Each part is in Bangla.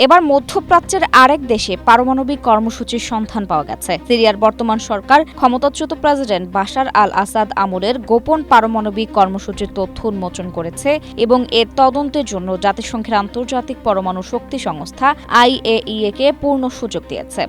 এবার মধ্যপ্রাচ্যের আরেক দেশে পারমাণবিক কর্মসূচির সন্ধান পাওয়া গেছে। সিরিয়ার বর্তমান সরকার ক্ষমতাচ্যুত প্রেসিডেন্ট বাশার আল আসাদ আমলের গোপন পারমাণবিক কর্মসূচির তথ্য উন্মোচন করেছে এবং এর তদন্তের জন্য জাতিসংঘের আন্তর্জাতিক পরমাণু শক্তি সংস্থা IAEA-কে পূর্ণ সুযোগ দিয়েছে।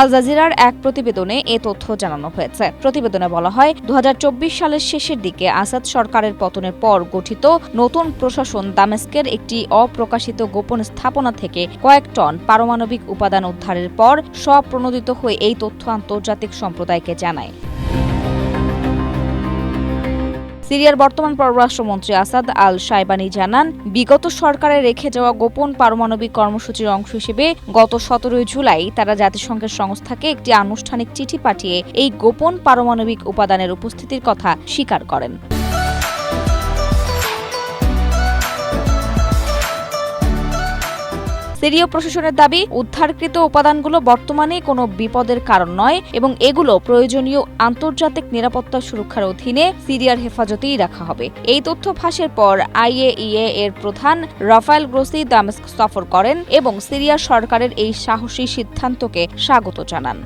আল জাজিরার এক প্রতিবেদনে এ তথ্য জানানো হয়েছে। প্রতিবেদনে বলা হয়, 2024 সালের শেষের দিকে আসাদ সরকারের পতনের পর গঠিত নতুন প্রশাসন দামেস্কের একটি অপ্রকাশিত গোপন স্থাপনা থেকে কয়েক টন পারমাণবিক উপাদান উদ্ধারের পর স্বপ্রণোদিত হয়ে এই তথ্য আন্তর্জাতিক সম্প্রদায়কে জানায়। সিরিয়ার বর্তমান পররাষ্ট্রমন্ত্রী আসাদ আল শাইবানি জানান, বিগত সরকারে রেখে যাওয়া গোপন পারমাণবিক কর্মসূচির অংশ হিসেবে গত 17 জুলাই তারা জাতিসংঘের সংস্থাকে একটি আনুষ্ঠানিক চিঠি পাঠিয়ে এই গোপন পারমাণবিক উপাদানের উপস্থিতির কথা স্বীকার করেন। সিরীয় প্রশাসনের দাবি, উদ্ধারকৃত উপাদানগুলো বর্তমানে কোনো বিপদের কারণ নয় এবং এগুলো প্রয়োজনীয় আন্তর্জাতিক নিরাপত্তা সুরক্ষার অধীনে সিরিয়ার হেফাজতেই রাখা হবে। এই তথ্য ফাঁসের পর IAEA এর প্রধান রাফায়েল গ্রোসি দামেস্ক সফর করেন এবং সিরিয়ার সরকারের এই সাহসী সিদ্ধান্তকে স্বাগত জানান।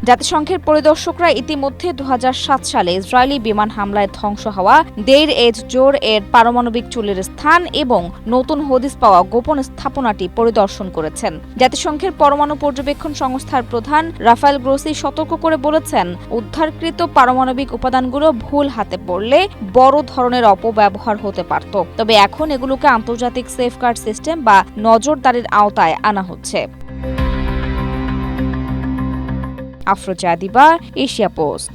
জাতিসংঘের পরিদর্শকরা ইতিমধ্যে 2007 সালে ইসরায়েলি বিমান হামলায় ধ্বংস হওয়া দেইর এজ জোর এর পারমাণবিক চুল্লির স্থান এবং নতুন হদিস পাওয়া গোপন স্থাপনাটি পরিদর্শন করেছেন। জাতিসংঘের পরমাণু পর্যবেক্ষণ সংস্থার প্রধান রাফায়েল গ্রোসি সতর্ক করে বলেছেন, উদ্ধারকৃত পারমাণবিক উপাদানগুলো ভুল হাতে পড়লে বড় ধরনের অপব্যবহার হতে পারত। তবে এখন এগুলোকে আন্তর্জাতিক সেফগার্ড সিস্টেম বা নজরদারির আওতায় আনা হচ্ছে। আফরোজা দিবা, এশিয়া পোস্ট।